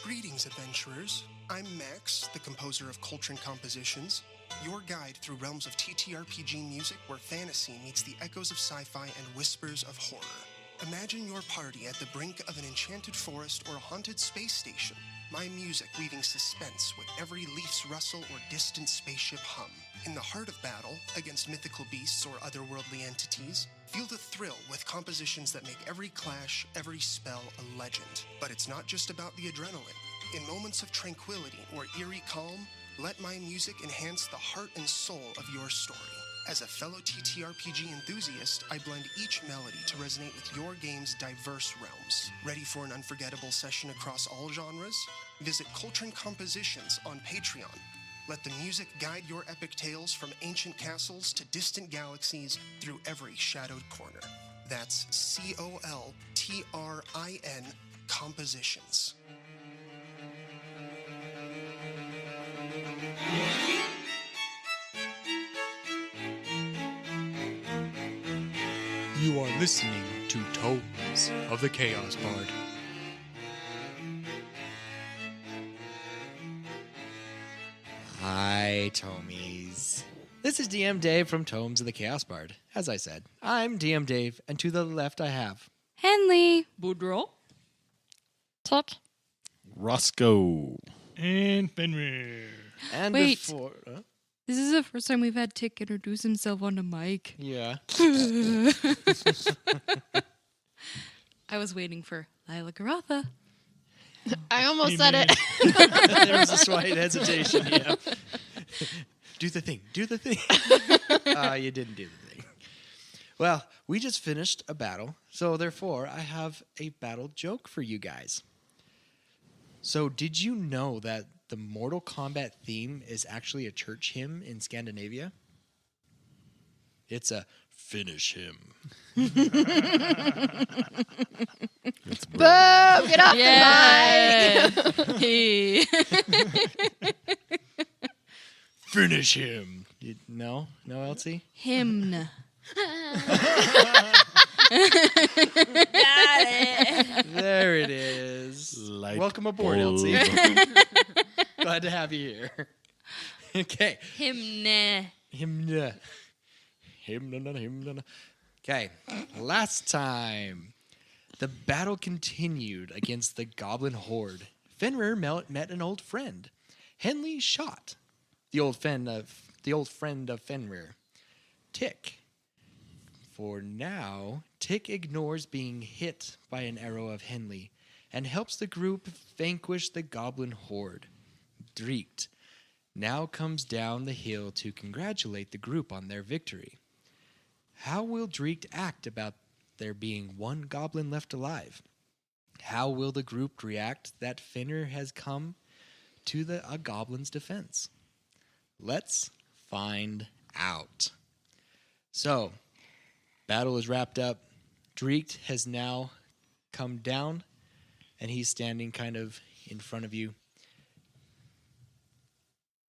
Greetings, adventurers. I'm Max, the composer of Coltrin compositions, your guide through realms of TTRPG music where fantasy meets the echoes of sci-fi and whispers of horror. Imagine your party at the brink of an enchanted forest or a haunted space station. My music weaving suspense with every leaf's rustle or distant spaceship hum. In the heart of battle, against mythical beasts or otherworldly entities, feel the thrill with compositions that make every clash, every spell a legend. But it's not just about the adrenaline. In moments of tranquility or eerie calm, let my music enhance the heart and soul of your story. As a fellow TTRPG enthusiast, I blend each melody to resonate with your game's diverse realms. Ready for an unforgettable session across all genres? Visit Coltrin Compositions on Patreon. Let the music guide your epic tales from ancient castles to distant galaxies through every shadowed corner. That's Coltrin Compositions. You are listening to Tomes of the Chaos Bard. Hi, Tomies. This is DM Dave from Tomes of the Chaos Bard. As I said, I'm DM Dave, and to the left I have... Henley. Boudreaux. Tick. Roscoe. And Fenrir. And Wait. before... This is the first time we've had Tick introduce himself on the mic. Yeah. I was waiting for Lila Garatha. I almost said it. There was a slight hesitation, yeah. Do the thing. You didn't do the thing. Well, we just finished a battle, so therefore I have a battle joke for you guys. So did you know that the Mortal Kombat theme is actually a church hymn in Scandinavia? It's a finish him. Boom! Get off the mic! Hey. Finish him. No, Elsie? Hymn. Got it. There it is. Light Welcome aboard, bulb. Elsie. Glad to have you here. Okay. Hymn. Hymn. Okay. Last time, the battle continued against the goblin horde. Fenrir met an old friend. Henley shot the old friend of Fenrir, Tick. For now, Tick ignores being hit by an arrow of Henley and helps the group vanquish the goblin horde. Dreekt now comes down the hill to congratulate the group on their victory. How will Dreekt act about there being one goblin left alive? How will the group react that Fenrir has come to a goblin's defense? Let's find out. So, battle is wrapped up. Dreekt has now come down, and he's standing kind of in front of you.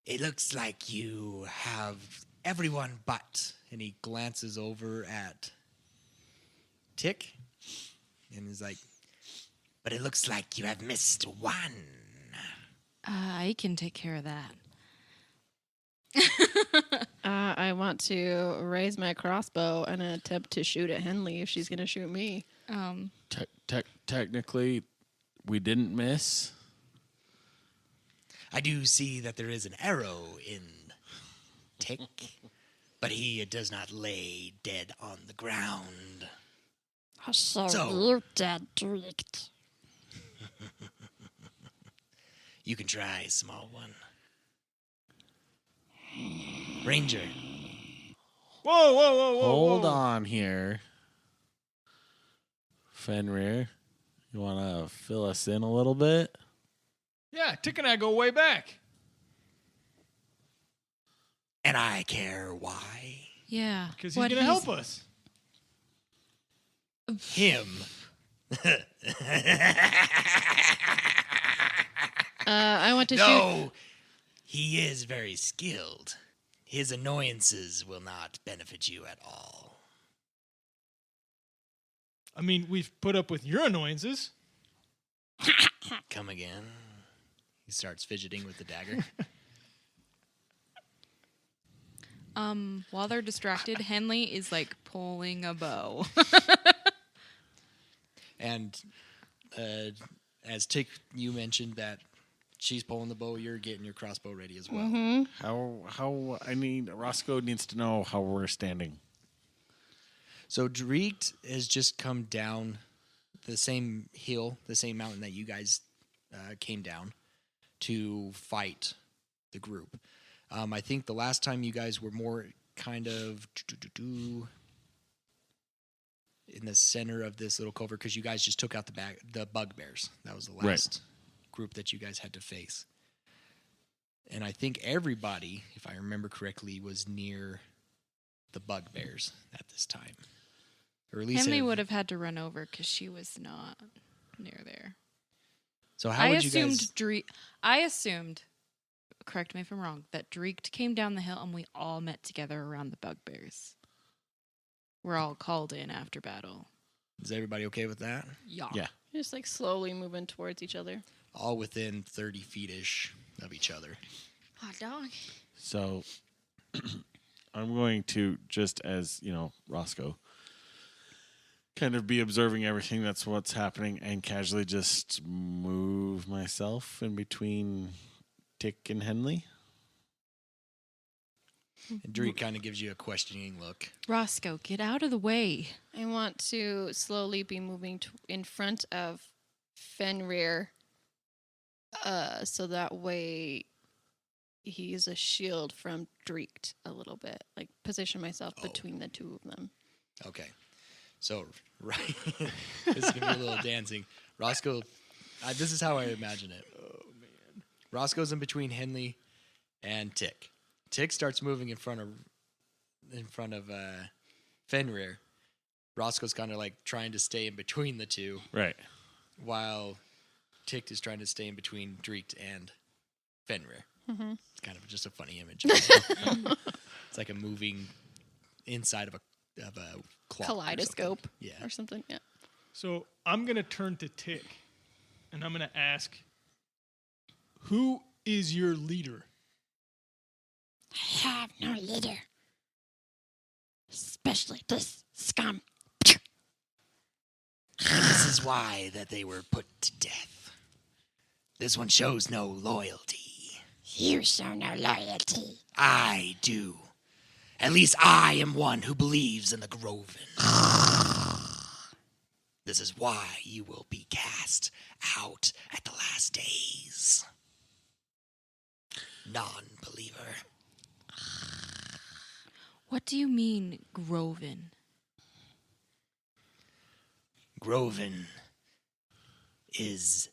It looks like you have everyone but, and he glances over at Tick, and is like, but it looks like you have missed one. I can take care of that. I want to raise my crossbow and attempt to shoot at Henley if she's going to shoot me. Technically, we didn't miss. I do see that there is an arrow in Tick, but he does not lay dead on the ground. So So- you dead, Dreekt. You can try, small one. Ranger. Whoa. Hold on here. Fenrir, you want to fill us in a little bit? Yeah, Tick and I go way back. And I care why. Yeah. Because he's going to help us. Him. I want to shoot. No, he is very skilled. His annoyances will not benefit you at all. I mean, we've put up with your annoyances. Come again. He starts fidgeting with the dagger. While they're distracted, Henley is like pulling a bow. And as Tick, you mentioned that she's pulling the bow, you're getting your crossbow ready as well. How Roscoe needs to know how we're standing. So Dreekt has just come down the same hill, the same mountain that you guys came down to fight the group. I think the last time you guys were more kind of in the center of this little covert because you guys just took out the bugbears. That was the last group that you guys had to face. And I think everybody, if I remember correctly, was near the bugbears at this time. Or at least Henley would have had to run over because she was not near there. So how would you guys... I assumed, correct me if I'm wrong, that Dreekt came down the hill and we all met together around the bugbears. We're all called in after battle. Is everybody okay with that? Yeah. Just like slowly moving towards each other. All within 30 feet-ish of each other. Hot dog. So I'm going to, just as, Roscoe, kind of be observing everything that's what's happening and casually just move myself in between Tick and Henley. And Dreek kind of gives you a questioning look. Roscoe, get out of the way. I want to slowly be moving in front of Fenrir, so that way he's a shield from Dreekt a little bit. Like, position myself between the two of them. Okay. So, right. This is going to be a little dancing. Roscoe, this is how I imagine it. Oh, man. Roscoe's in between Henley and Tick. Tick starts moving in front of Fenrir. Roscoe's kind of like trying to stay in between the two. Right. While Tick is trying to stay in between Dreekt and Fenrir. Mm-hmm. It's kind of just a funny image. It's like a moving inside of a clock Kaleidoscope or or something. Yeah. So I'm going to turn to Tick, and I'm going to ask, who is your leader? I have no leader. Especially this scum. This is why that they were put to death. This one shows no loyalty. You show no loyalty. I do. At least I am one who believes in the Groven. This is why you will be cast out at the last days. Non-believer. What do you mean, Groven? Groven is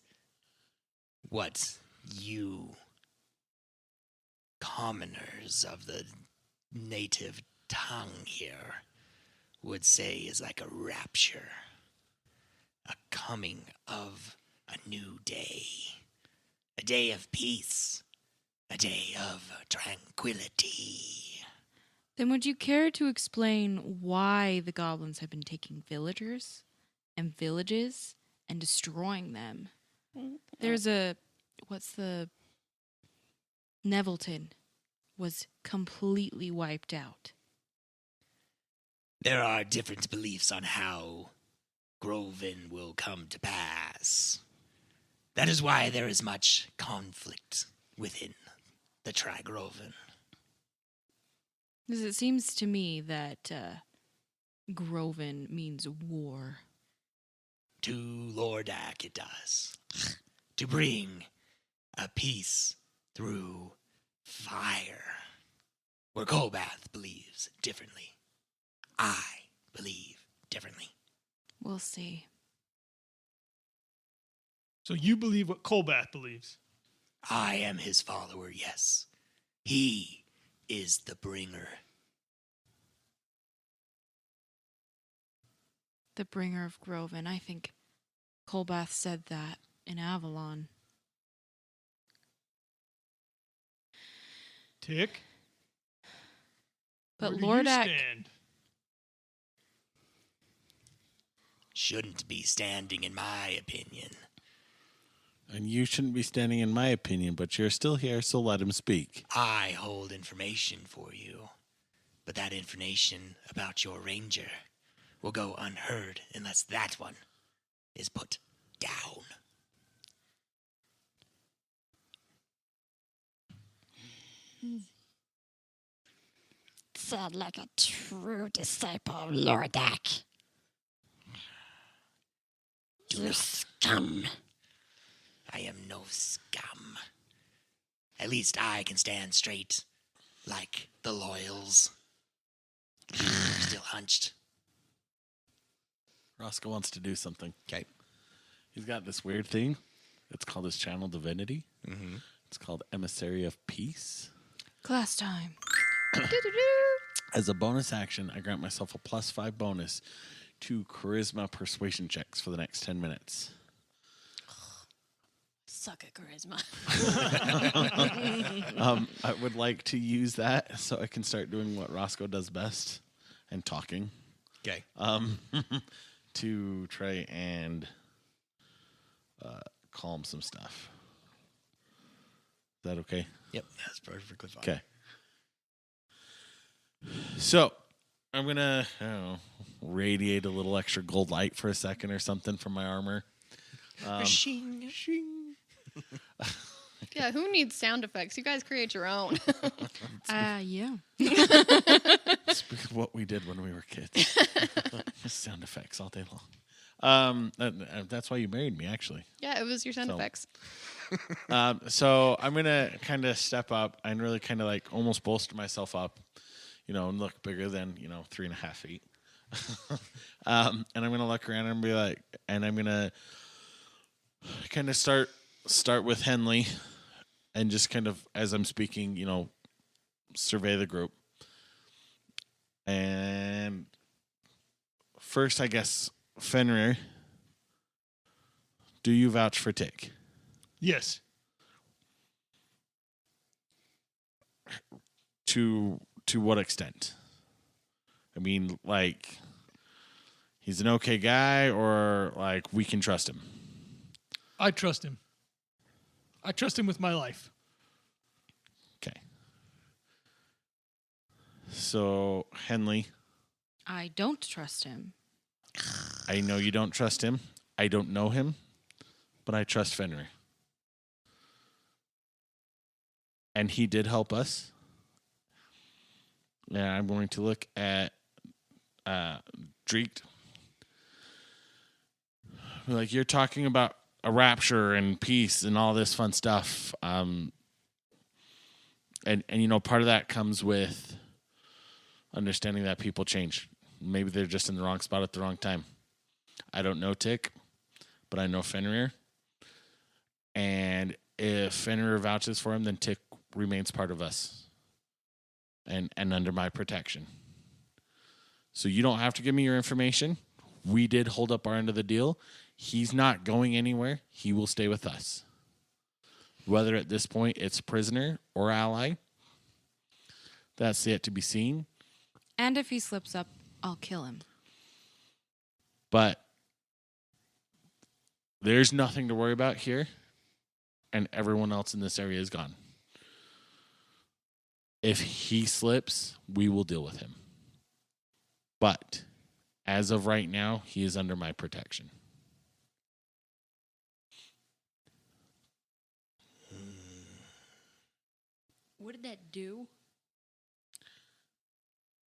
what you commoners of the native tongue here would say is like a rapture, a coming of a new day, a day of peace, a day of tranquility. Then would you care to explain why the goblins have been taking villagers and villages and destroying them? There's Nevilton was completely wiped out. There are different beliefs on how Groven will come to pass. That is why there is much conflict within the Tri-Groven. Because it seems to me that Groven means war. To Lordak it does. To bring a peace through fire. Where Kolbath believes differently. I believe differently. We'll see. So you believe what Colbath believes? I am his follower, yes. He is the bringer. The bringer of Groven. I think Kolbath said that in Avalon. Tick? But Where do Lordak... you stand? Shouldn't be standing, in my opinion. And you shouldn't be standing in my opinion, but you're still here, so let him speak. I hold information for you, but that information about your ranger will go unheard unless that one is put down. Said like a true disciple of Lordak. You scum. I am no scum. At least I can stand straight, like the loyals. Still hunched. Roscoe wants to do something. Okay. He's got this weird thing. It's called his channel divinity. Mm-hmm. It's called Emissary of Peace. Class time. As a bonus action, I grant myself a +5 bonus to charisma persuasion checks for the next 10 minutes. Suck at charisma. I would like to use that so I can start doing what Roscoe does best and talking. Okay. To try and calm some stuff. Is that okay? Yep, that's perfectly fine. Okay. So, I'm going to, radiate a little extra gold light for a second or something from my armor. Shing. Yeah, who needs sound effects? You guys create your own. Yeah. Speak of what we did when we were kids. Sound effects all day long. That's why you married me, actually. Yeah, it was your sound So- effects. So I'm going to kind of step up and really kind of like almost bolster myself up, and look bigger than, 3.5 feet. And I'm going to look around and be like, and I'm going to kind of start with Henley and just kind of, as I'm speaking, survey the group. And first, I guess, Fenrir, do you vouch for Tick? Yes. To what extent? I mean, like, he's an okay guy, or like we can trust him? I trust him. I trust him with my life. Okay. So, Henley, I don't trust him. I know you don't trust him. I don't know him, but I trust Fenrir. And he did help us. And I'm going to look at Dreekt. Like, you're talking about a rapture and peace and all this fun stuff. And part of that comes with understanding that people change. Maybe they're just in the wrong spot at the wrong time. I don't know Tick, but I know Fenrir. And if Fenrir vouches for him, then Tick remains part of us and under my protection. So you don't have to give me your information. We did hold up our end of the deal. He's not going anywhere. He will stay with us. Whether at this point it's prisoner or ally, that's yet to be seen. And if he slips up, I'll kill him. But there's nothing to worry about here, and everyone else in this area is gone. If he slips, we will deal with him. But as of right now, he is under my protection. What did that do?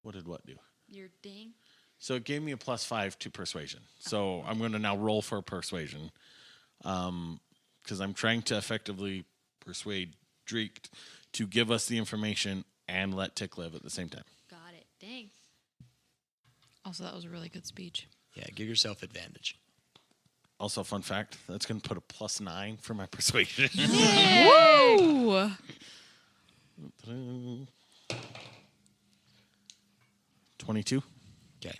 What did what do? Your thing? So it gave me a +5 to persuasion. So I'm going to now roll for persuasion. Because I'm trying to effectively persuade Dreekt to give us the information and let Tick live at the same time. Got it. Thanks. Also, that was a really good speech. Yeah, give yourself advantage. Also, fun fact, that's going to put a +9 for my persuasion. Woo! 22. Okay.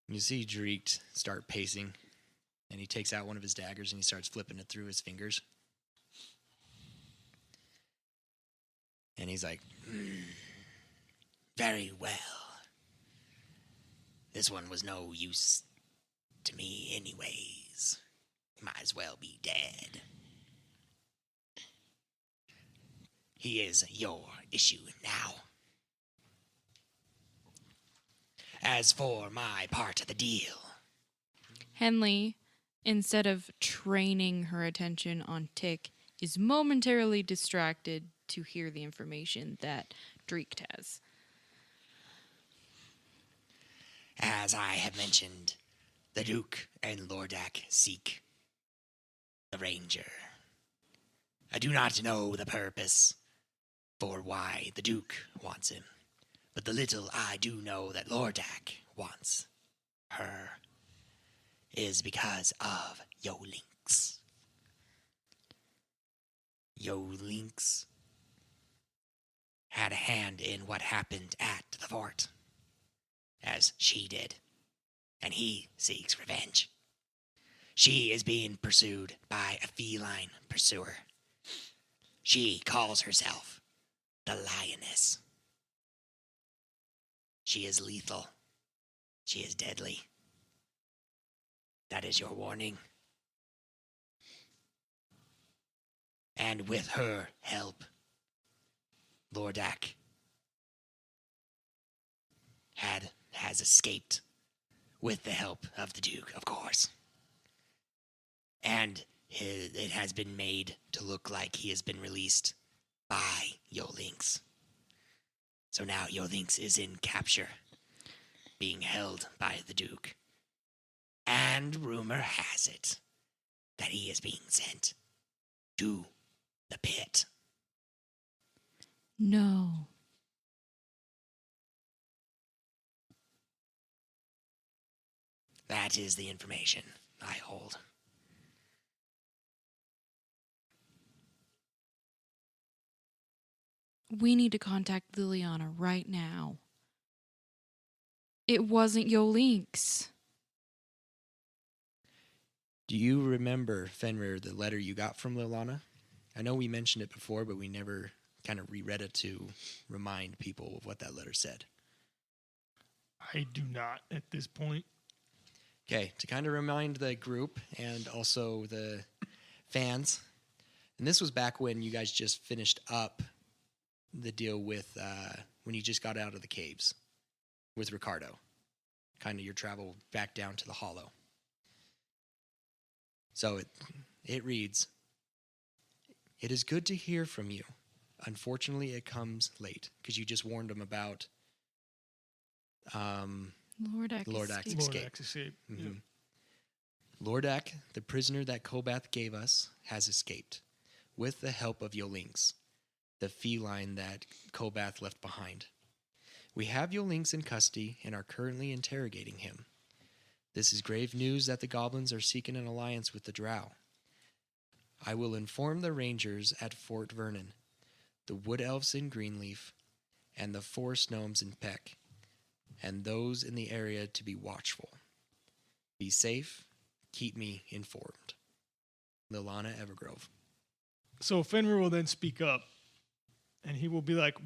You see Dreekt start pacing, and he takes out one of his daggers and he starts flipping it through his fingers. And he's like, very well. This one was no use to me anyways. days. He might as well be dead. He is your issue now. As for my part of the deal, Henley, instead of training her attention on Tick, is momentarily distracted to hear the information that Dreekt has. as I have mentioned, the Duke and Lordak seek the Ranger. I do not know the purpose for why the Duke wants him, but the little I do know that Lordak wants her is because of Yolinks. Yolinks had a hand in what happened at the fort, as she did, and he seeks revenge. She is being pursued by a feline pursuer. She calls herself the Lioness. She is lethal. She is deadly. That is your warning. And with her help, Lordak has escaped with the help of the Duke, of course. And it has been made to look like he has been released by Yolinks. So now Yolinks is in capture, being held by the Duke. And rumor has it that he is being sent to the pit. No. That is the information I hold. We need to contact Liliana right now. It wasn't Yolinks. Do you remember, Fenrir, the letter you got from Lilana? I know we mentioned it before, but we never kind of reread it to remind people of what that letter said. I do not at this point. Okay, to kind of remind the group and also the fans, and this was back when you guys just finished up the deal with when you just got out of the caves with Ricardo. Kind of your travel back down to the Hollow. So it reads, "It is good to hear from you. Unfortunately, it comes late," because you just warned them about Lordak's Lordak's escape. escape. Lordak's escape. Mhm. Lordak, the prisoner that Kobath gave us, has escaped with the help of Yolinks, the feline that Kobath left behind. We have Yolinks in custody and are currently interrogating him. This is grave news that the goblins are seeking an alliance with the Drow. I will inform the rangers at Fort Vernon, the wood elves in Greenleaf, and the forest gnomes in Peck, and those in the area to be watchful. Be safe. Keep me informed. Lilana Evergrove. So Fenrir will then speak up, and he will be like,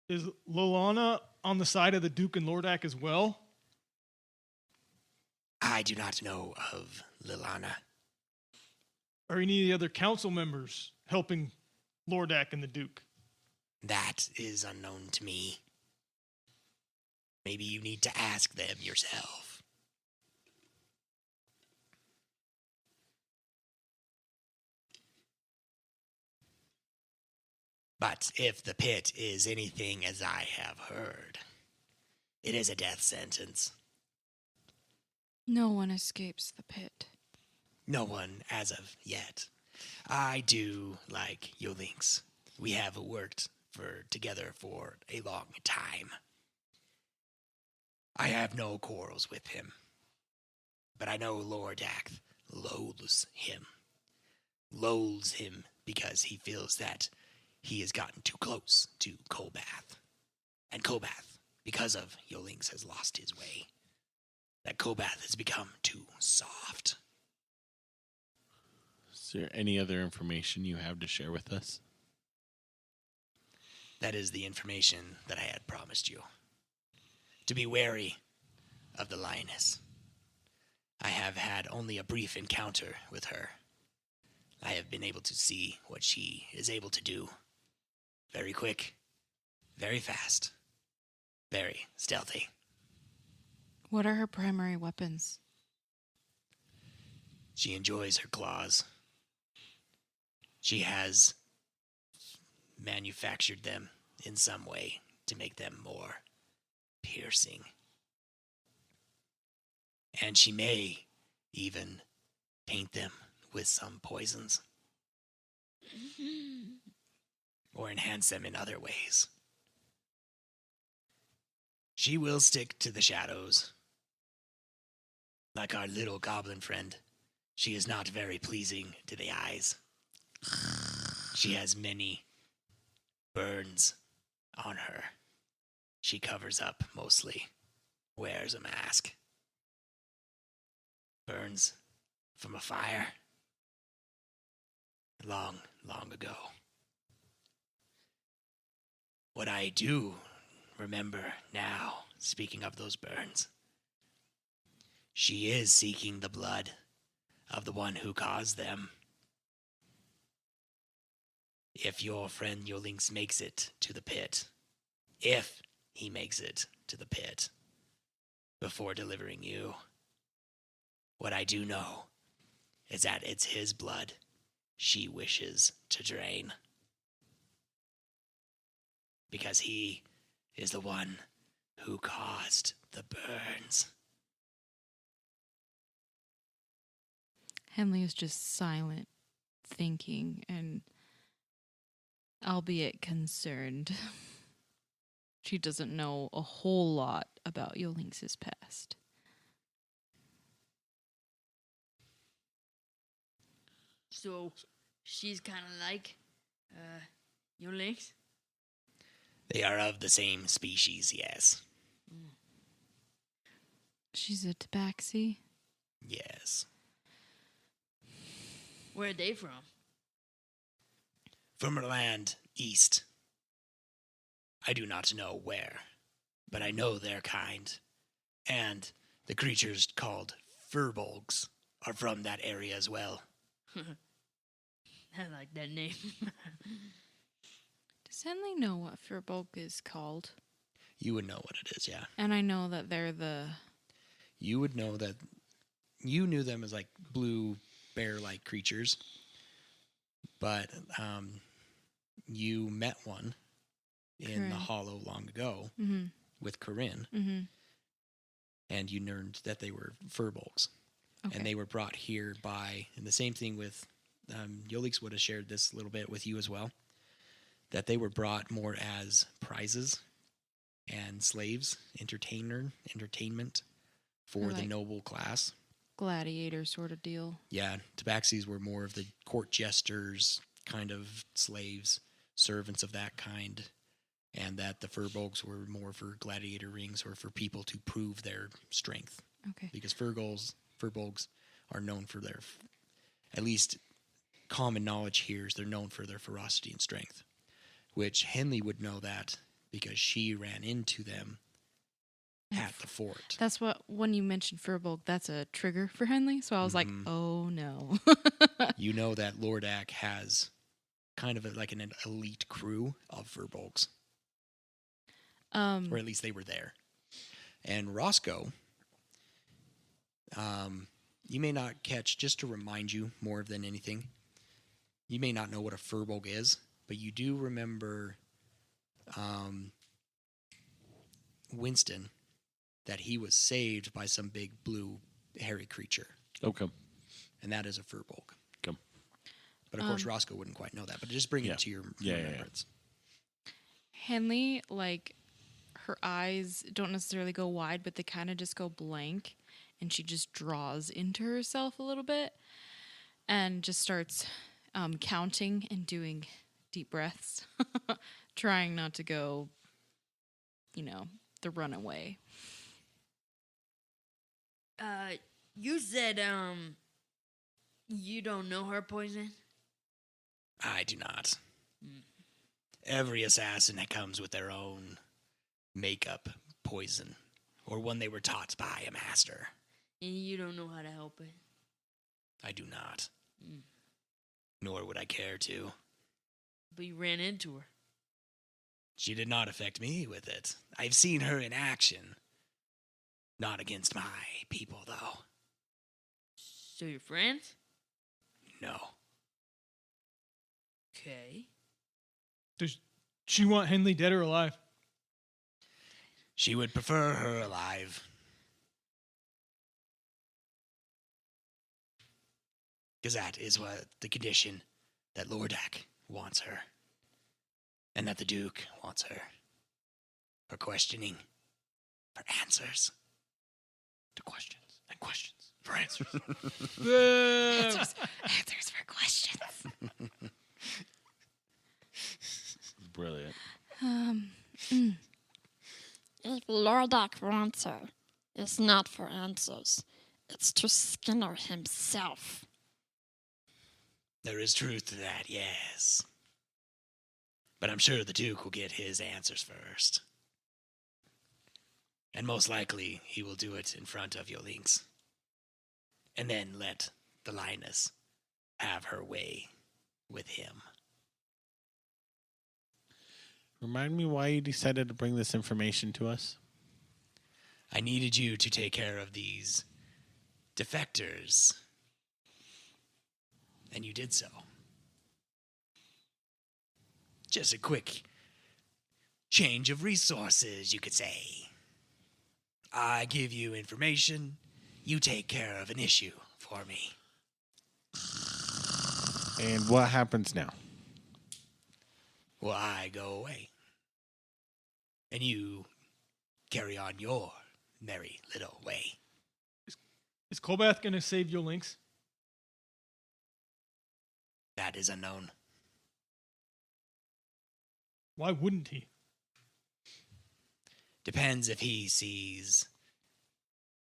is Lilana on the side of the Duke and Lordak as well? I do not know of Lilana. Are any of the other council members helping Lordak and the Duke? That is unknown to me. Maybe you need to ask them yourself. But if the pit is anything as I have heard, it is a death sentence. No one escapes the pit. No one as of yet. I do like Yolinks. We have worked together for a long time. I have no quarrels with him. But I know Lordak loathes him. Loathes him because he feels that he has gotten too close to Kobath. And Kobath, because of Yolinks, has lost his way. That Kobath has become too soft. Is there any other information you have to share with us? That is the information that I had promised you. To be wary of the lioness. I have had only a brief encounter with her. I have been able to see what she is able to do. Very quick, very fast, very stealthy. What are her primary weapons? She enjoys her claws. She has manufactured them in some way to make them more piercing. And she may even paint them with some poisons. Or enhance them in other ways. She will stick to the shadows. Like our little goblin friend, she is not very pleasing to the eyes. She has many burns on her. She covers up mostly, wears a mask. Burns from a fire long, long ago. What I do remember now, speaking of those burns, she is seeking the blood of the one who caused them. If your friend Yolinx makes it to the pit, if he makes it to the pit before delivering you, what I do know is that it's his blood she wishes to drain. Because he is the one who caused the burns. Henley is just silent, thinking, and albeit concerned. She doesn't know a whole lot about Yolinx's past. So she's kind of like your legs. They are of the same species, yes. She's a tabaxi. Yes. Where are they from? From a land east. I do not know where, but I know their kind. And the creatures called furbolgs are from that area as well. I like that name. Does Henley know what Furbolg is called? You would know what it is, yeah. And I know that they're the... You would know that you knew them as like blue bear-like creatures, but you met one in the Corinne. hollow long ago Mm-hmm. with Corinne, Mm-hmm. and you learned that they were furbolgs. Okay. And they were brought here by, and the same thing with, Yolix would have shared this a little bit with you as well, that they were brought more as prizes and slaves, entertainment for Or the like- noble class. Gladiator sort of deal. Yeah, tabaxis were more of the court jesters, kind of slaves, servants of that kind, and that the furbolgs were more for gladiator rings or for people to prove their strength. Okay. Because furbolgs are known for their, at least common knowledge here is they're known for their ferocity and strength, which Henley would know that because she ran into them at the fort. That's what, when you mentioned Furbolg, that's a trigger for Henley. So I was like, Mhm. oh no. You know that Lordak has kind of like an elite crew of furbolgs, or at least they were there. And Roscoe, you may not catch, just to remind you more than anything, you may not know what a furbolg is, but you do remember Winston, that he was saved by some big blue hairy creature, Okay. and that is a furbolg. Okay. But of course, Roscoe wouldn't quite know that. But just bring Yeah. it to your Yeah, yeah, yeah. remembrance. Henley, like, her eyes don't necessarily go wide, but they kind of just go blank. And she just draws into herself a little bit and just starts counting and doing deep breaths, trying not to go, the runaway. You said you don't know her poison. I do not. Every assassin comes with their own makeup poison, or one they were taught by a master. And you don't know how to help it. I do not. Nor would I care to. But you ran into her. She did not affect me with it. I've seen her in action. Not against my people, though. So you're friends? No. Okay. Does she want Henley dead or alive? She would prefer her alive. Because that is what the condition that Lordak wants her. And that the Duke wants her. For questioning. For answers. To questions. And questions. For answers. Answers for questions. Brilliant. If Lordak wants her, it's not for answers. It's to Skinner himself. There is truth to that, yes. But I'm sure the Duke will get his answers first. And most likely, he will do it in front of your Lynx. And then let the Lioness have her way with him. Remind me why you decided to bring this information to us. I needed you to take care of these defectors. And you did so. Just a quick change of resources, you could say. I give you information, you take care of an issue for me. And what happens now? Well, I go away. And you carry on your merry little way. Is Colbath going to save your Lynx? That is unknown. Why wouldn't he? Depends if he sees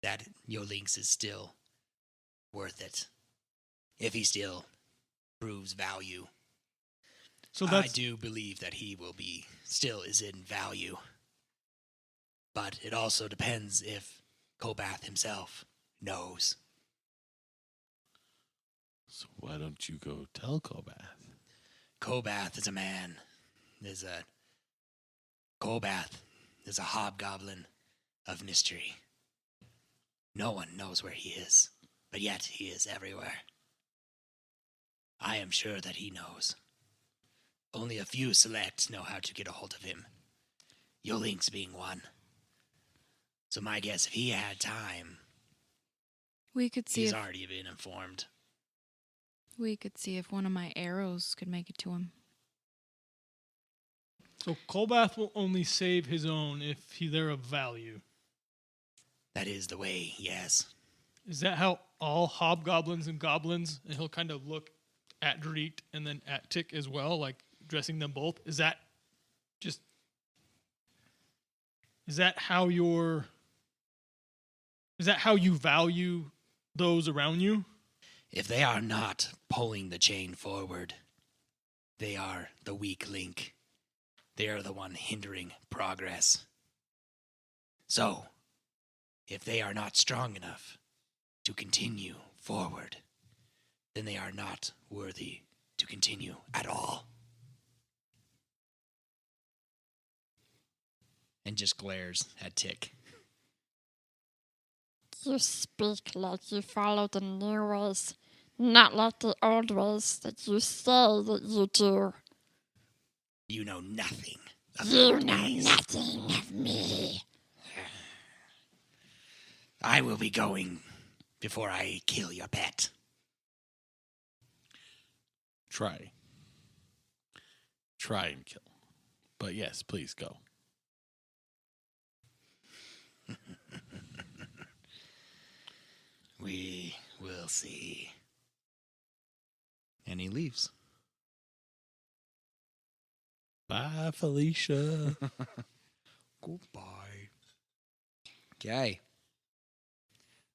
that your Lynx is still worth it. If he still proves value. So I that's do believe that he will be, still is in value. But it also depends if Colbath himself knows. So why don't you go tell Colbath? Colbath is a man. Colbath is a hobgoblin of mystery. No one knows where he is, but yet he is everywhere. I am sure that he knows. Only a few select know how to get a hold of him. Your Lynx being one. So my guess, if he had time, We could see he's if already been informed. we could see if one of my arrows could make it to him. so Colbath will only save his own if they're of value. That is the way, yes. Is that how all hobgoblins and goblins, and he'll kind of look at Dreekt and then at Tick as well, like addressing them both? Is that how you value those around you? If they are not pulling the chain forward, they are the weak link. They are the one hindering progress. So, if they are not strong enough to continue forward, then they are not worthy to continue at all. And just glares at Tick. You speak like you follow the new ways, not like the old ways that you say that you do. You know nothing of You old know ways. nothing of me. I will be going before I kill your pet. Try and kill. But yes, please go. We will see. And he leaves. Bye, Felicia. Goodbye. Okay.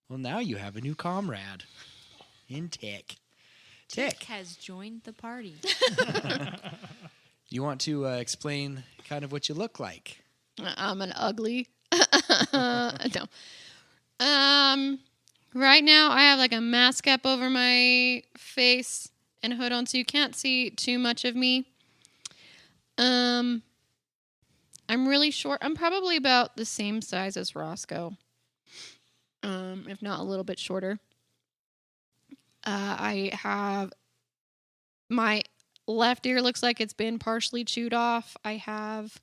Well, now you have a new comrade in Tick. Tick, has joined the party. you want to explain kind of what you look like? I'm an ugly. No. Right now, I have like a mask up over my face and a hood on, so you can't see too much of me. I'm really short. I'm probably about the same size as Roscoe, if not a little bit shorter. I have my left ear looks like it's been partially chewed off. I have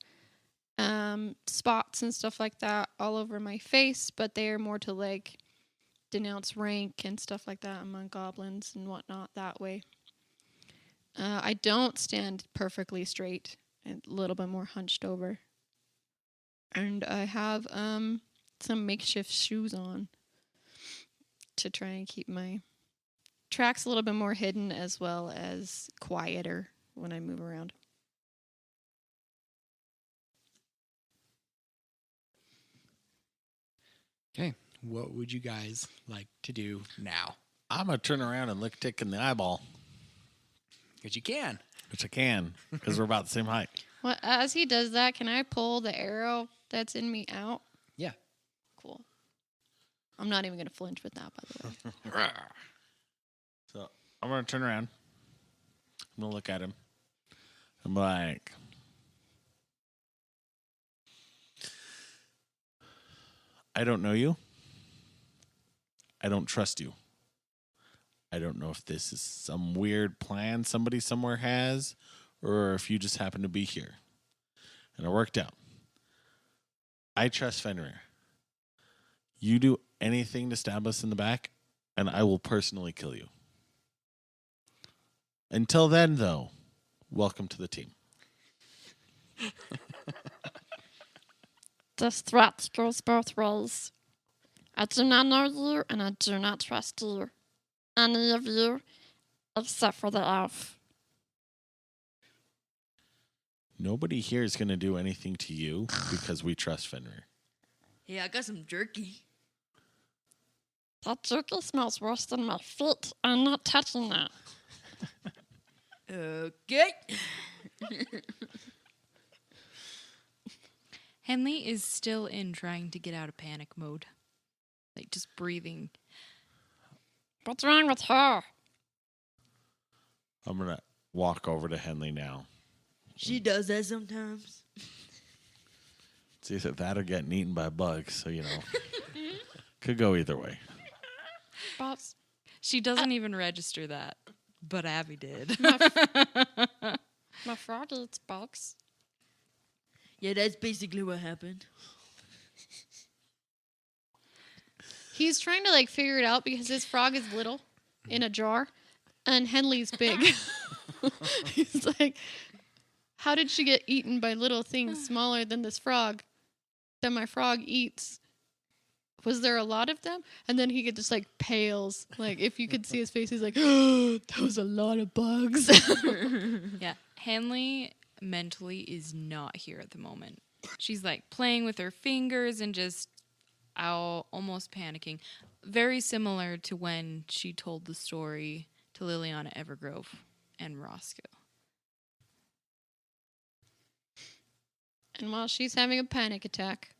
spots and stuff like that all over my face, but they're more to like denounce rank and stuff like that among goblins and whatnot that way. I don't stand perfectly straight, a little bit more hunched over. And I have some makeshift shoes on to try and keep my tracks a little bit more hidden as well as quieter when I move around. Okay, what would you guys like to do now? I'm going to turn around and look Tick in the eyeball, Because you can. which I can because we're about the same height. Well, as he does that, can I pull the arrow that's in me out? Yeah. Cool. I'm not even going to flinch with that, by the way. So I'm going to turn around. I'm going to look at him. I'm like, I don't know you. I don't trust you. I don't know if this is some weird plan somebody somewhere has or if you just happen to be here. And it worked out. I trust Fenrir. You do anything to stab us in the back, and I will personally kill you. Until then, though, welcome to the team. This threat goes both ways. I do not know you, and I do not trust you. Any of you, except for the elf. Nobody here is going to do anything to you because we trust Fenrir. Hey, I got some jerky. That jerky smells worse than my feet. I'm not touching that. Okay. Henley is still in trying to get out of panic mode. Like just breathing. What's wrong with her? I'm going to walk over to Henley now. She does that sometimes. It's either that or getting eaten by bugs, so, you know, could go either way. Boss. She doesn't even register that, but Abby did. My frog eats bugs. Yeah, that's basically what happened. He's trying to like figure it out because his frog is little in a jar and Henley's big. He's like, how did she get eaten by little things smaller than this frog that my frog eats? Was there a lot of them? And then he get just like pales. Like if you could see his face, he's like, oh, that was a lot of bugs. Yeah, Henley mentally is not here at the moment. She's like playing with her fingers and just almost panicking. Very similar to when she told the story to Liliana Evergrove and Roscoe. And while she's having a panic attack,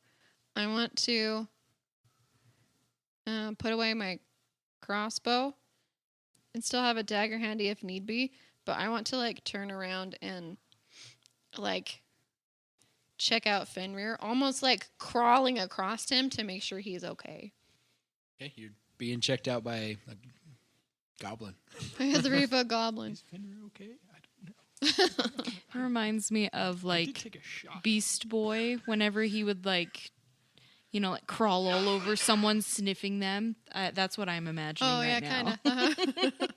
I want to put away my crossbow and still have a dagger handy if need be. But I want to like turn around and like check out Fenrir, almost like crawling across him to make sure he's okay. Okay, you're being checked out by a goblin. I have 3-foot goblin. Is Fenrir okay? I don't know. It reminds me of I did like take a shot. Beast Boy, whenever he would like, you know, like crawl all over someone sniffing them. That's what I'm imagining Oh, yeah, right now. kind of.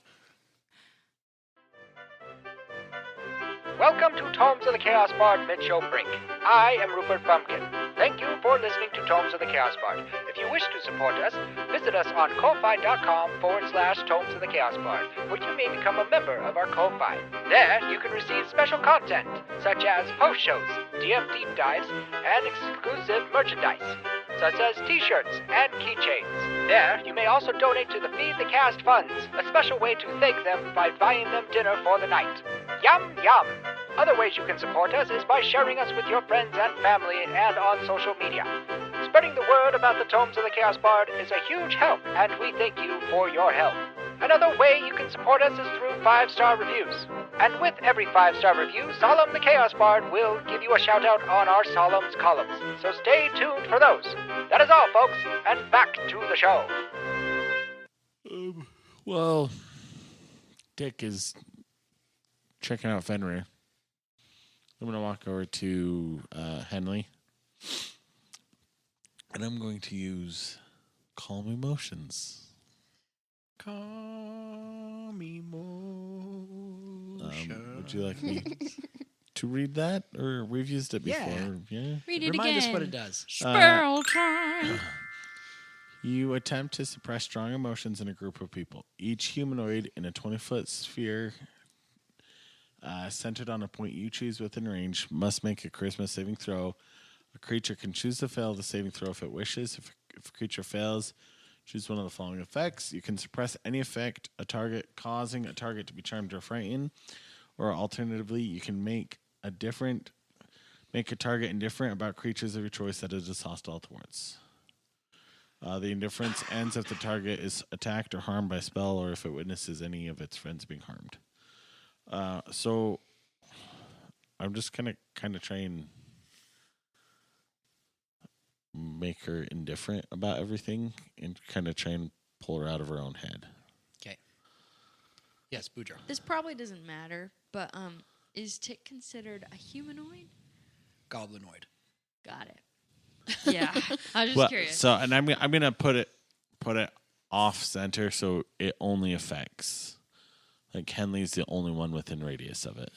Welcome to Tomes of the Chaos Bard mid-show break. I am Rupert Bumpkin. Thank you for listening to Tomes of the Chaos Bard. If you wish to support us, visit us on ko-fi.com/Tomes of the Chaos Bard, where you may become a member of our Ko-Fi. There, you can receive special content, such as post-shows, DM deep dives, and exclusive merchandise, such as t-shirts and keychains. There, you may also donate to the Feed the Cast funds, a special way to thank them by buying them dinner for the night. Yum, yum! Other ways you can support us is by sharing us with your friends and family and on social media. Spreading the word about the Tomes of the Chaos Bard is a huge help, and we thank you for your help. Another way you can support us is through 5-star reviews. And with every 5-star review, Solemn the Chaos Bard will give you a shout out on our Solemn's columns. So stay tuned for those. That is all, folks, and back to the show. Well, Dick is checking out Fenrir. I'm going to walk over to Henley. And I'm going to use Calm Emotions. Calm emotion. Would you like me to read that? Or we've used it before. Yeah. Read it Remind again. us what it does. Sparrow time. You attempt to suppress strong emotions in a group of people. Each humanoid in a 20-foot sphere centered on a point you choose within range must make a charisma saving throw. A creature can choose to fail the saving throw if it wishes. If a creature fails, choose one of the following effects. You can suppress any effect, a target causing a target to be charmed or frightened, or alternatively, you can make a target indifferent about creatures of your choice that it is hostile towards. The indifference ends if the target is attacked or harmed by a spell, or if it witnesses any of its friends being harmed. So I'm just gonna kind of try and make her indifferent about everything and kind of try and pull her out of her own head. Okay. Yes, Boudreaux. This probably doesn't matter, but is Tick considered a humanoid? Goblinoid. Got it. Yeah, I was just curious. So, and I'm gonna put it off center so it only affects. Like Henley's the only one within radius of it.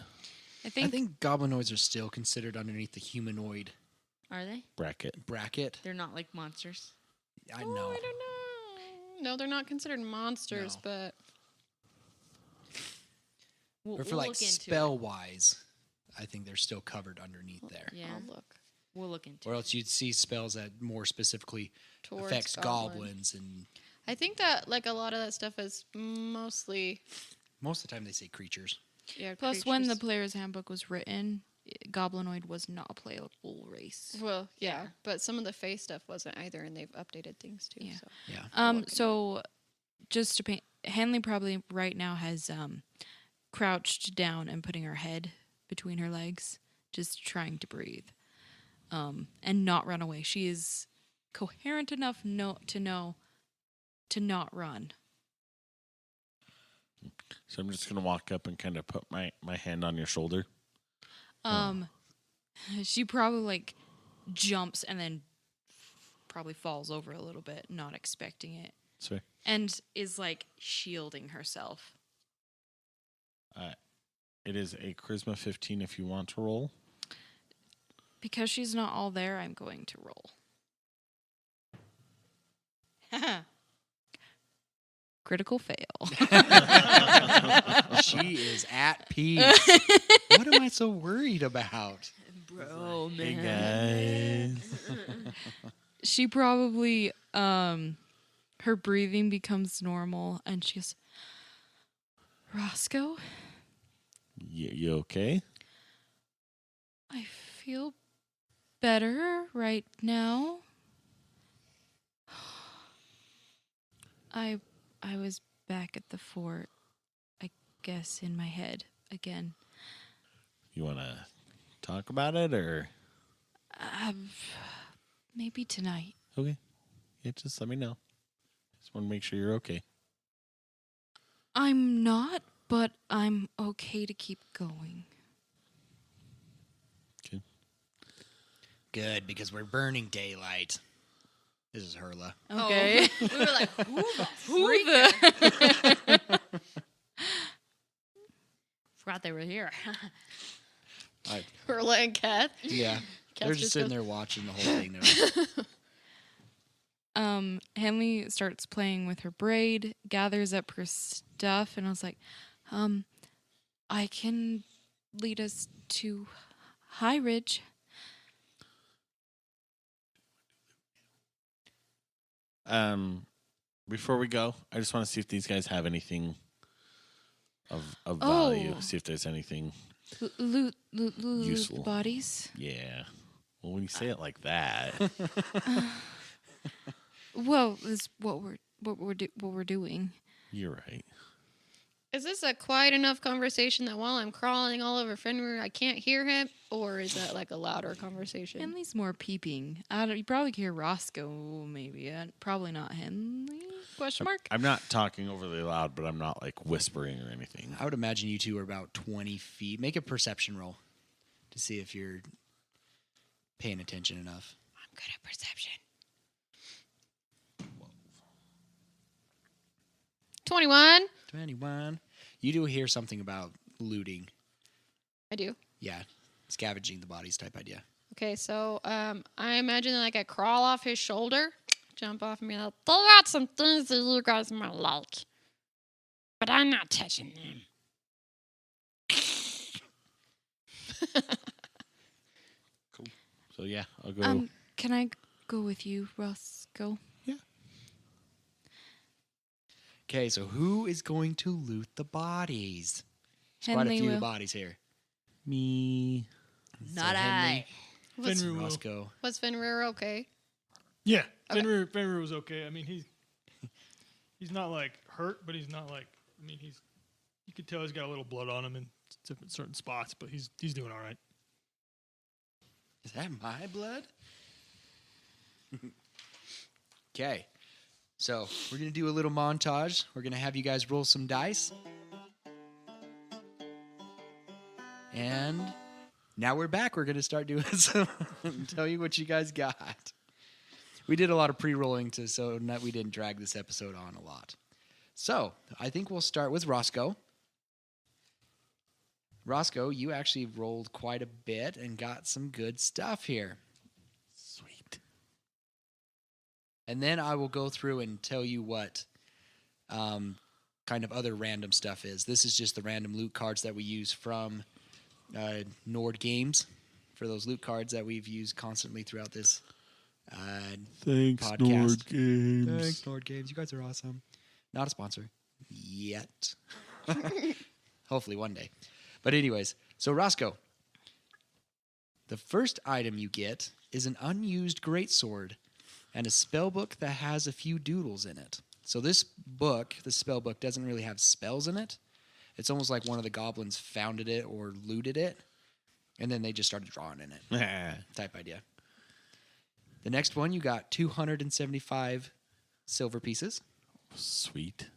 I I think goblinoids are still considered underneath the humanoid Are they? bracket. They're not like monsters. I Oh, know. I don't know. No, they're not considered monsters, No. but Or for we'll like look into spell wise, I think they're still covered underneath there. it. Yeah, I'll look we'll look into Or it. else you'd see spells that more specifically towards affects goblin. goblins, and I think that like a lot of that stuff is mostly most of the time they say creatures. Plus, when the creatures. player's handbook was written, Goblinoid was not a playable race. Well, yeah, Yeah. but some of the face stuff wasn't either, and they've updated things too. Yeah. So. Yeah. So just to paint, Henley probably right now has crouched down and putting her head between her legs, just trying to breathe, and not run away. She is coherent enough to know to not run. So I'm just gonna walk up and kind of put my hand on your shoulder. She probably like jumps and then probably falls over a little bit, not expecting it, Sorry. and is like shielding herself. It is a charisma 15 if you want to roll. Because she's not all there, I'm going to roll. Critical fail. She is at peace. What am I so worried about? Bro, Hey man. guys. She probably her breathing becomes normal and she goes, Roscoe, You okay? I feel better right now. I was back at the fort, I guess, in my head again. You want to talk about it or? Maybe tonight. Okay. Yeah, just let me know. Just want to make sure you're okay. I'm not, but I'm okay to keep going. Okay. Good, because we're burning daylight. This is Hurla. Okay. We were like, who the Who freak? the? Forgot they were here. Perla and Kath. Yeah. They're just sitting there watching the whole thing. They're Henley starts playing with her braid, gathers up her stuff, and I was like, I can lead us to High Ridge. Before we go, I just want to see if these guys have anything of value. Oh. See if there's anything. Loot Useful. bodies. Yeah. Well, when you say it like that, Well, this is what we're doing. you're right. Is this a quiet enough conversation that while I'm crawling all over Fenrir, I can't hear him? Or is that like a louder conversation? Henley's more peeping. You probably can hear Roscoe, maybe. Probably not Henley? Question mark? I'm not talking overly loud, but I'm not like whispering or anything. I would imagine you two are about 20 feet. Make a perception roll to see if you're paying attention enough. I'm good at perception. 21. 21. You do hear something about looting. I do. Yeah, scavenging the bodies type idea. Okay, so I imagine like I crawl off his shoulder, jump off and be like, "They got some things that you guys might like, but I'm not touching them." Cool. So yeah, I'll go. Can I go with you, Roscoe? Okay, so who is going to loot the bodies? There's quite a Henley few will. bodies here. Me. Not Henley, Was, Fenrir will. Roscoe. was Fenrir okay? Yeah, Okay. Fenrir was okay. I mean, he's not like hurt, but he's not like. I mean, you could tell he's got a little blood on him in certain spots, but he's doing all right. Is that my blood? Okay. So, we're going to do a little montage. We're going to have you guys roll some dice. And now we're back. We're going to start doing some, tell you what you guys got. We did a lot of pre-rolling so that we didn't drag this episode on a lot. So, I think we'll start with Roscoe. Roscoe, you actually rolled quite a bit and got some good stuff here. Sweet. And then I will go through and tell you what kind of other random stuff is. This is just the random loot cards that we use from Nord Games for those loot cards that we've used constantly throughout this Thanks, podcast. Nord Games. Thanks, Nord Games. You guys are awesome. Not a sponsor yet. Hopefully one day. But anyways, so Roscoe, the first item you get is an unused greatsword and a spell book that has a few doodles in it. So this book, the spell book, doesn't really have spells in it. It's almost like one of the goblins founded it or looted it, and then they just started drawing in it. Type idea. The next one, you got 275 silver pieces. Sweet.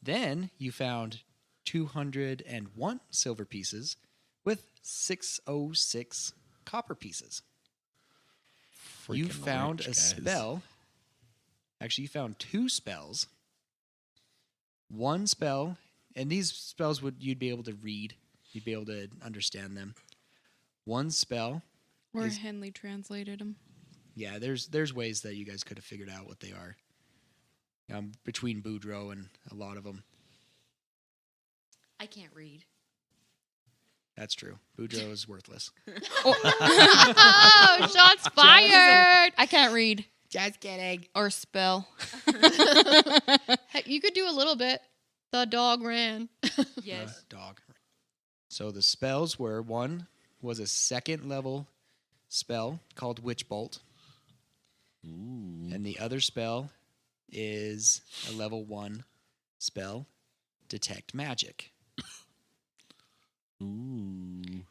Then you found 201 silver pieces with 606 copper pieces. You Freaking found rich, a guys. spell. Actually, you found two spells. One spell, and these spells you'd be able to read. You'd be able to understand them. One spell. Or Is- Henley translated them. Yeah, there's ways that you guys could have figured out what they are. Between Boudreaux and a lot of them. I can't read. That's true. Boudreaux is worthless. Oh, shots fired! I can't read Just kidding. or spell. Heck, you could do a little bit. The dog ran. Yes. Dog. So the spells were, one was a second level spell called Witch Bolt. Ooh. And the other spell is a level 1 spell, Detect Magic. Ooh.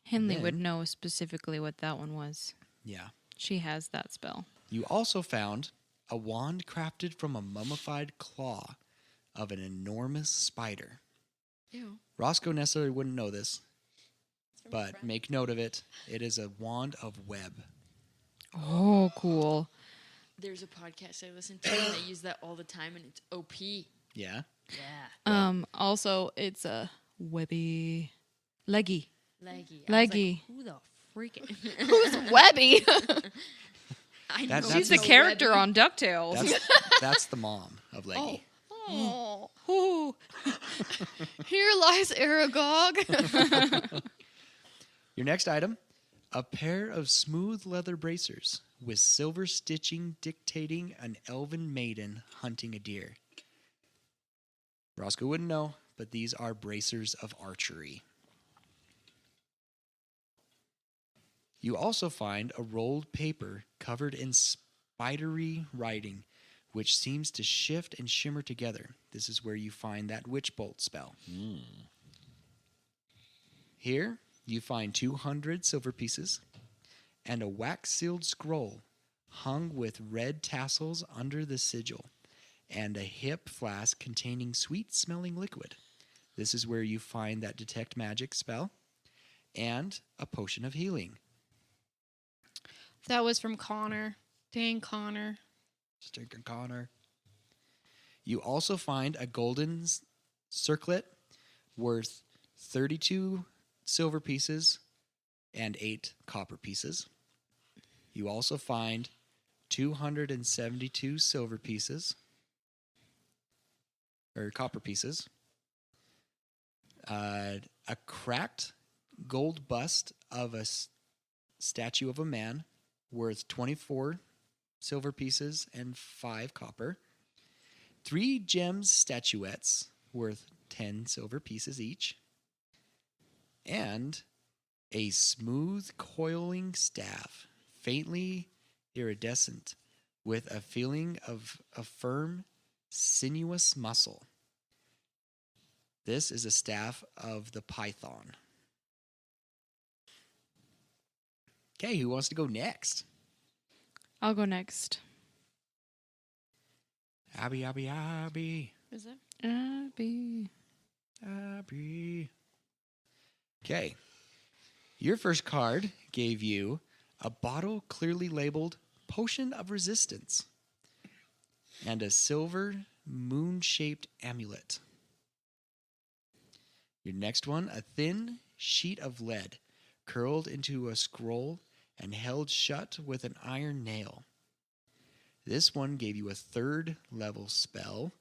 Henley Then- would know specifically what that one was. Yeah. She has that spell. You also found a wand crafted from a mummified claw of an enormous spider. Ew. Roscoe necessarily wouldn't know this, but make note of it. It is a wand of web. Oh, cool. There's a podcast I listen to and they use that all the time and it's OP. Yeah? Yeah. Also, it's a webby leggy. Leggy. Leggy. Who the freaking? Who's Webby? I That- know. that's She's the a character Webby. on DuckTales. That's the mom of Leggy. Oh. Ooh. Here lies Aragog. Your next item, a pair of smooth leather bracers with silver stitching dictating an elven maiden hunting a deer. Roscoe wouldn't know, but these are bracers of archery. You also find a rolled paper covered in spidery writing, which seems to shift and shimmer together. This is where you find that witch bolt spell. Here, you find 200 silver pieces and a wax-sealed scroll hung with red tassels under the sigil, and a hip flask containing sweet-smelling liquid. This is where you find that detect magic spell and a potion of healing. That was from Connor. Dang, Connor. Stinking Connor. You also find a golden circlet worth 32 silver pieces and 8 copper pieces. You also find 272 silver pieces, or copper pieces, a cracked gold bust of a statue of a man worth 24 silver pieces and 5 copper, 3 gems statuettes worth 10 silver pieces each, and a smooth coiling staff, faintly iridescent, with a feeling of a firm, sinuous muscle. This is a staff of the python. Okay, who wants to go next? I'll go next. Abby, Abby, Abby. Is it? Abby. Abby. Okay. Your first card gave you a bottle clearly labeled Potion of Resistance and a silver moon-shaped amulet. Your next one, a thin sheet of lead curled into a scroll and held shut with an iron nail. This one gave you a 3rd level spell,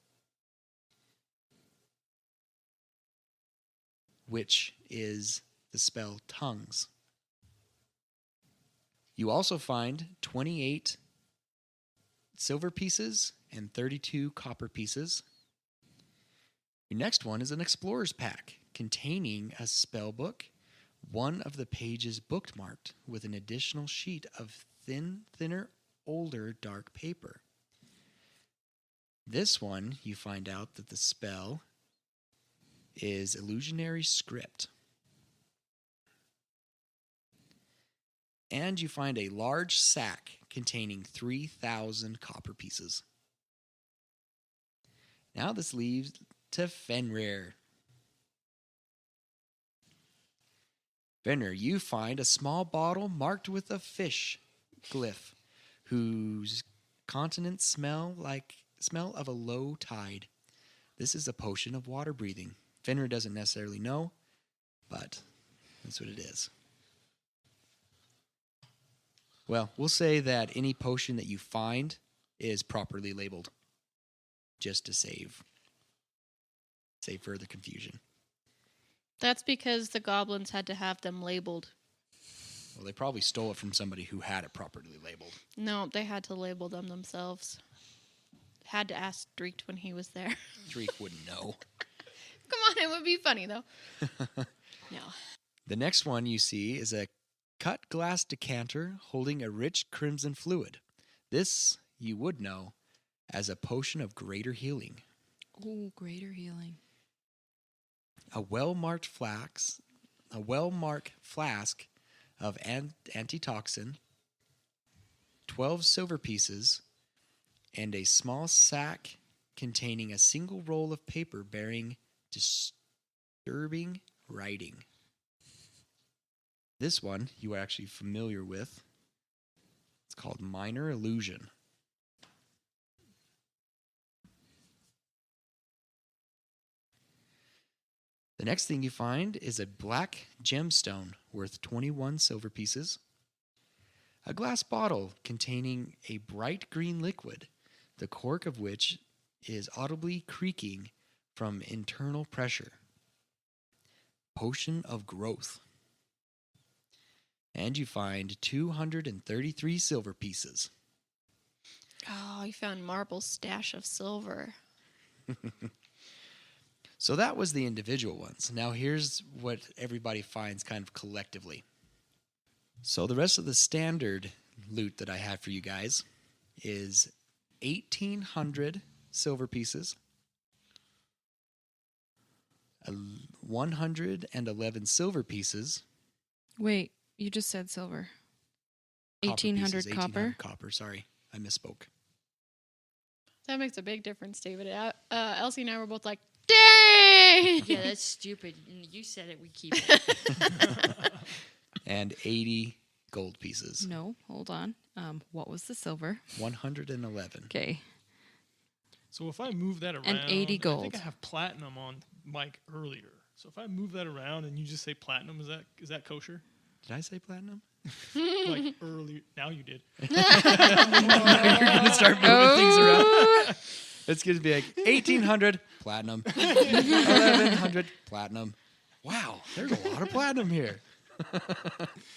which is the spell Tongues. You also find 28 silver pieces and 32 copper pieces. Your next one is an explorer's pack containing a spell book, one of the pages bookmarked with an additional sheet of thinner, older, dark paper. This one, you find out that the spell is Illusionary Script. And you find a large sack containing 3,000 copper pieces. Now this leaves to Fenrir. Fenrir, you find a small bottle marked with a fish glyph, whose contents smell of a low tide. This is a potion of water breathing. Fenrir doesn't necessarily know, but that's what it is. Well, we'll say that any potion that you find is properly labeled, just to save further confusion. That's because the goblins had to have them labeled. Well, they probably stole it from somebody who had it properly labeled. No, they had to label them themselves. Had to ask Dreekt when he was there. Dreekt wouldn't know. Come on, it would be funny, though. No. The next one you see is a cut glass decanter holding a rich crimson fluid. This you would know as a potion of greater healing. Oh, greater healing. A well-marked flask of antitoxin, 12 silver pieces, and a small sack containing a single roll of paper bearing disturbing writing. This one you are actually familiar with. It's called Minor Illusion. The next thing you find is a black gemstone worth 21 silver pieces, a glass bottle containing a bright green liquid, the cork of which is audibly creaking from internal pressure. Potion of Growth. And you find 233 silver pieces. Oh, you found Marble's stash of silver. So that was the individual ones. Now here's what everybody finds kind of collectively. So the rest of the standard loot that I have for you guys is 1,800 silver pieces, 111 silver pieces. Wait, you just said silver. Copper 1,800 pieces, copper. 1,800 copper, sorry. I misspoke. That makes a big difference, David. Elsie and I were both like, dang! Yeah, that's stupid. You said it, we keep it. And 80 gold pieces. No, hold on. What was the silver? 111. Okay. So if I move that around, And 80 I think gold. I have platinum on Mike earlier. So if I move that around and you just say platinum, is that kosher? Did I say platinum? Like early, now you did. You're going to start moving things around. It's going to be like 1,800 platinum, 1,100 platinum. Wow, there's a lot of platinum here.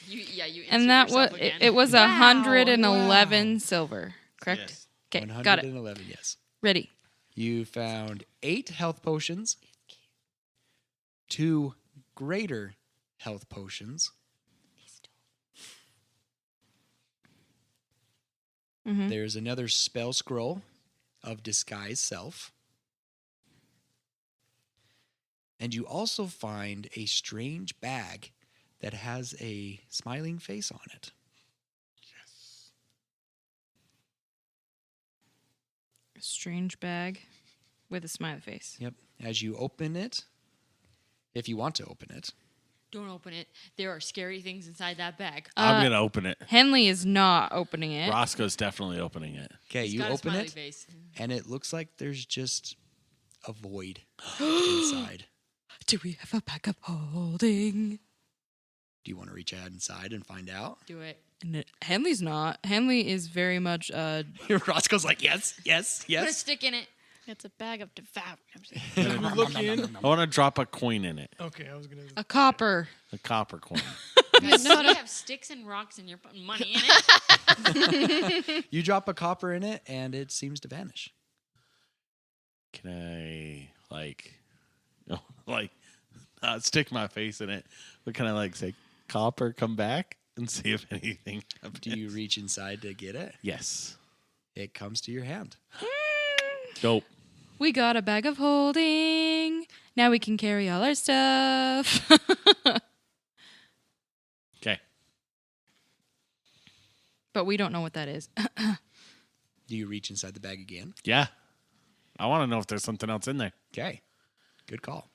You And that was it was 111 silver, correct? Yes. Okay, got it. 111, yes. Ready. You found 8 health potions, 2 greater health potions. Mm-hmm. There's another spell scroll of disguise self. And you also find a strange bag that has a smiling face on it. A strange bag with a smiley face. Yep. As you open it, if you want to open it, Don't open it. There are scary things inside that bag. I'm going to open it. Henley is not opening it. Roscoe's definitely opening it. okay, He's you got a open smiley it, face. and it looks like there's just a void inside. Do we have a bag of holding? Do you want to reach out inside and find out? Do it. Henley's not. Henley is very much Roscoe's like, yes, yes, Put a yes. stick in it. It's a bag of devout. As we look in. I want to drop a coin in it. Okay, I was gonna. a copper. A copper coin. Guys, you have sticks and rocks and you're putting money in it. You drop a copper in it, and it seems to vanish. Can I, not stick my face in it, but can I, say, copper, come back and see if anything happens? Do you reach inside to get it? Yes. It comes to your hand. Dope. We got a bag of holding. Now we can carry all our stuff. Okay. But we don't know what that is. Do you reach inside the bag again? Yeah. I want to know if there's something else in there. Okay. Good call.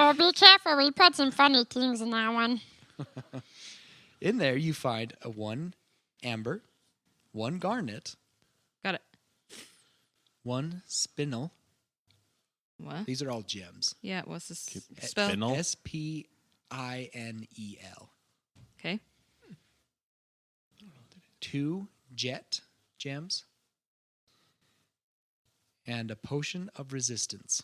Oh, be careful. We put some funny things in that one. In there, you find a 1 amber, 1 garnet, Got it. 1 spinel. What? These are all gems. Yeah, what's this Keep- spell? Spinel? Spinel. Okay. 2 jet gems. And a potion of resistance.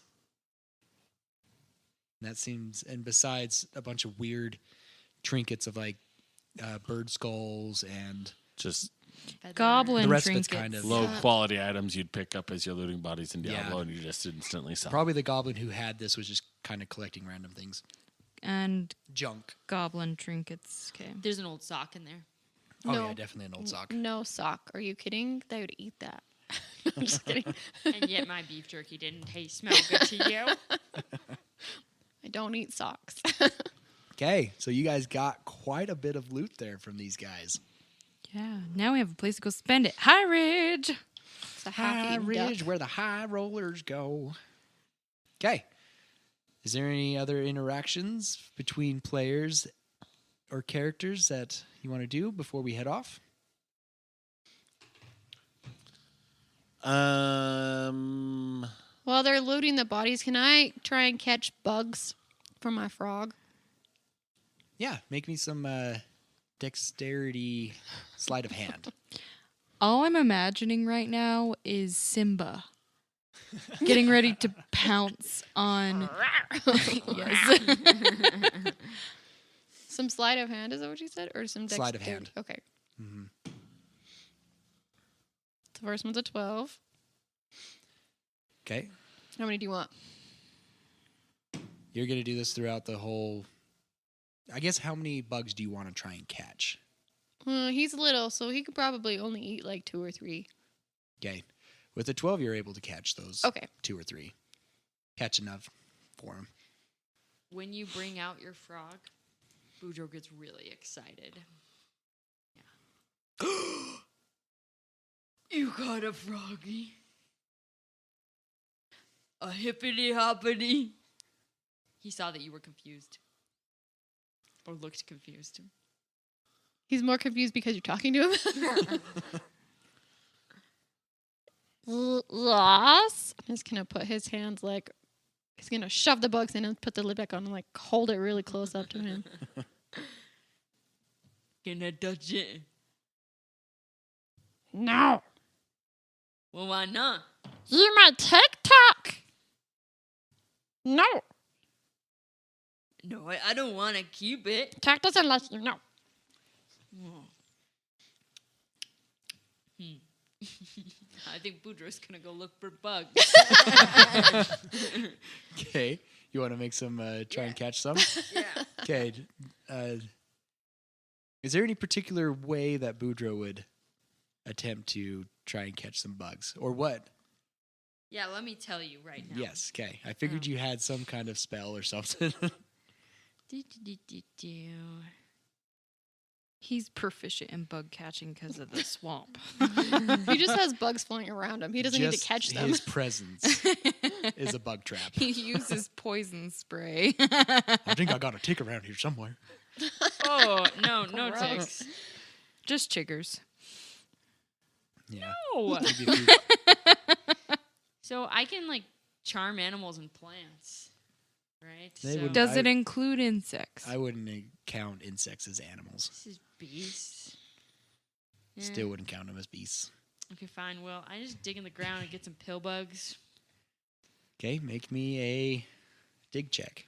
And that seems, and besides a bunch of weird trinkets of bird skulls and Just Goblin the rest of it's trinkets. kind of low quality items you'd pick up as you're looting bodies in Yeah. Diablo and you just instantly sell. probably the goblin who had this was just kind of collecting random things. And Junk. goblin trinkets. Okay. There's an old sock in there. Oh No. yeah, definitely an old sock. No sock. Are you kidding? They would eat that. I'm just kidding. And yet my beef jerky didn't smell good to you. I don't eat socks. Okay, so you guys got quite a bit of loot there from these guys. Yeah. Now we have a place to go spend it. High Ridge. It's a High half-eaten Ridge, duck. where the high rollers go. Okay. Is there any other interactions between players or characters that you want to do before we head off? While they're looting the bodies, can I try and catch bugs from my frog? Yeah, make me some dexterity sleight of hand. All I'm imagining right now is Simba getting ready to pounce on. Yes. Some sleight of hand, is that what you said? Or some Sleight of dexterity? hand. Okay. Mhm. The first one's a 12. Okay. How many do you want? You're going to do this throughout the whole I guess how many bugs do you want to try and catch? He's little, so he could probably only eat like 2 or 3. Okay. With a 12, you're able to catch those Okay. 2 or 3. Catch enough for him. When you bring out your frog, Boudreaux gets really excited. Yeah. You got a froggy. A hippity hoppity. He saw that you were confused. Or looked confused. He's more confused because you're talking to him. Yes. He's gonna put his hands like he's gonna shove the bugs in and put the lid back on and like hold it really close up to him. Can I touch it? No. Well, why not? You my TikTok. No. No, I don't want to keep it. Tech doesn't let you know. I think Boudreaux's gonna go look for bugs. Okay. You want to make some, try and catch some? Yeah. Okay. Is there any particular way that Boudreaux would attempt to try and catch some bugs? Or what? Yeah, let me tell you right now. Yes, okay. I figured you had some kind of spell or something. He's proficient in bug catching because of the swamp. He just has bugs flying around him. He doesn't need to Just catch them. His presence is a bug trap. He uses poison spray. I think I got a tick around here somewhere. Oh, no Gross. ticks. Just chiggers. Yeah. No. Maybe if you- So I can, like, charm animals and plants, right? They So would- Does it I- include insects? I wouldn't count insects as animals. this is beasts. Yeah. Still wouldn't count them as beasts. Okay, fine. Well, I just dig in the ground and get some pill bugs. Okay, make me a dig check.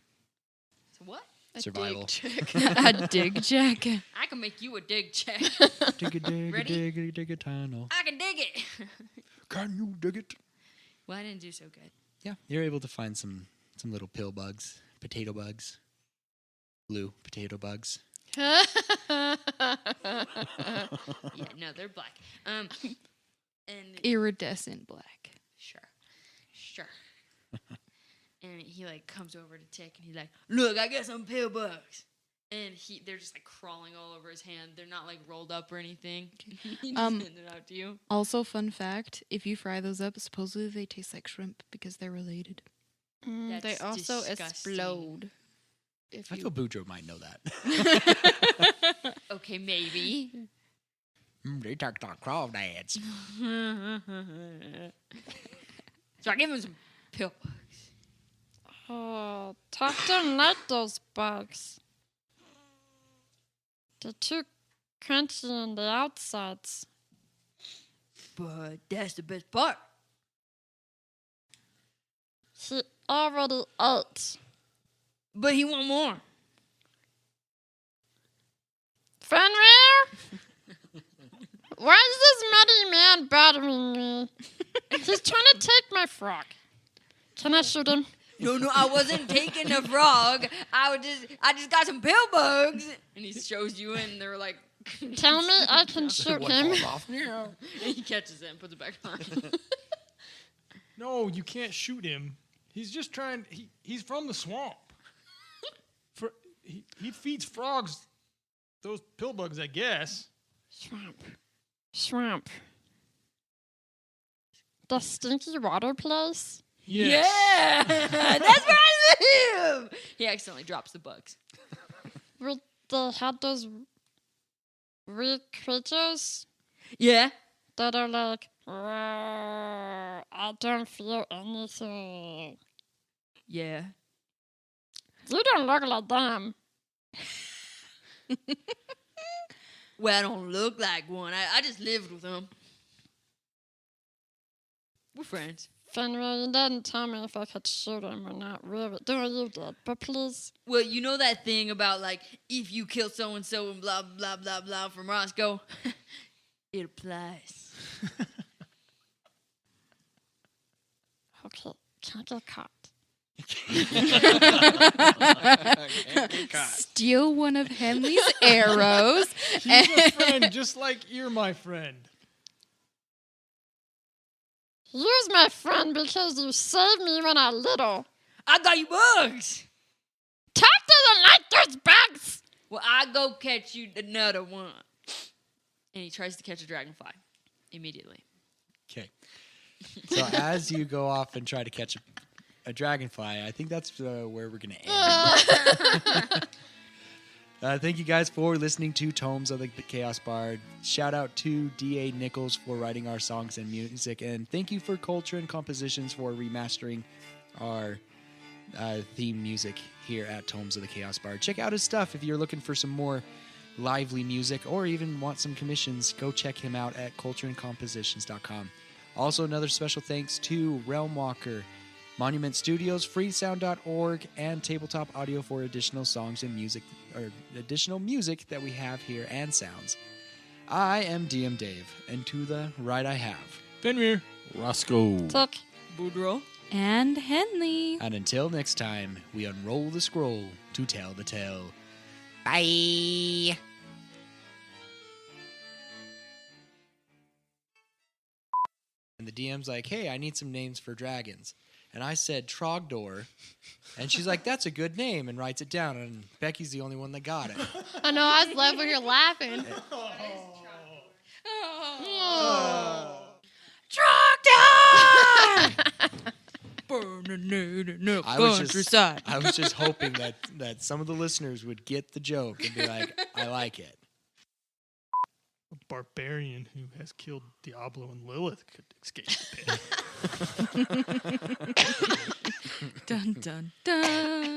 So what? A Survival. dig check. A dig check. I can make you a dig check. Dig a dig a Ready? dig a dig a tunnel. I can dig it. Can you dig it? Well, I didn't do so good. Yeah, you're able to find some little pill bugs, potato bugs, blue potato bugs. Yeah, no, they're black. And Iridescent black. Sure. And he like comes over to Tick and he's like, "Look, I got some pill bugs." And they're just like crawling all over his hand. They're not like rolled up or anything. He just handed it out to you. Also, fun fact, if you fry those up, supposedly they taste like shrimp because they're related. They That's also disgusting. explode. If I you feel Boudreaux might know that. Okay, maybe. They talk about crawdads. So I give him some pill bugs. Oh, Tech don't like those bugs. They're too crunchy on the outsides. But that's the best part. He already ate. But he want more. Fenrir? Why is this muddy man bothering me? He's trying to take my frog. Can I shoot him? No, I wasn't taking the frog. I just got some pill bugs. And he shows you, and they're like, Tell me I can shoot him. and he catches it and puts it back on. No, you can't shoot him. He's just trying. He's from the swamp. He feeds frogs those pill bugs, I guess. Swamp. The stinky water place? Yes. Yeah, that's where I live. He accidentally drops the bugs. Where they had those weird creatures Yeah. that are like, I don't feel anything. Yeah. You don't look like them. Well, I don't look like one. I just lived with them. We're friends. Fenrir, you didn't tell me if I could shoot him or not, really. No, you did, but please. Well, you know that thing about, like, if you kill so-and-so and blah, blah, blah, blah from Roscoe? It applies. Okay, can't get caught. Steal one of Henley's arrows. He's a friend, just like you're my friend. You's my friend because you saved me when I little. I got you bugs. Talk doesn't like those bugs. Well, I go catch you another one. And he tries to catch a dragonfly immediately. Okay. So as you go off and try to catch a dragonfly, I think that's where we're going to end. Thank you guys for listening to Tomes of the Chaos Bard. Shout out to D.A. Nichols for writing our songs and music. And thank you for Coltrin Compositions for remastering our theme music here at Tomes of the Chaos Bard. Check out his stuff if you're looking for some more lively music or even want some commissions. Go check him out at coltrincompositions.com. Also, another special thanks to Realm Walker, Monument Studios, freesound.org, and Tabletop Audio for additional songs and music, or additional music that we have here and sounds. I am DM Dave, and to the right I have Fenrir. Roscoe. Tuck. Boudreaux. And Henley. And until next time, we unroll the scroll to tell the tale. Bye. And the DM's like, hey, I need some names for dragons. And I said Trogdor. And she's like, that's a good name, and writes it down. And Becky's the only one that got it. I know, I was left over here laughing. I was just hoping that some of the listeners would get the joke and be like, I like it. A barbarian who has killed Diablo and Lilith could escape the pit. Dun, dun, dun.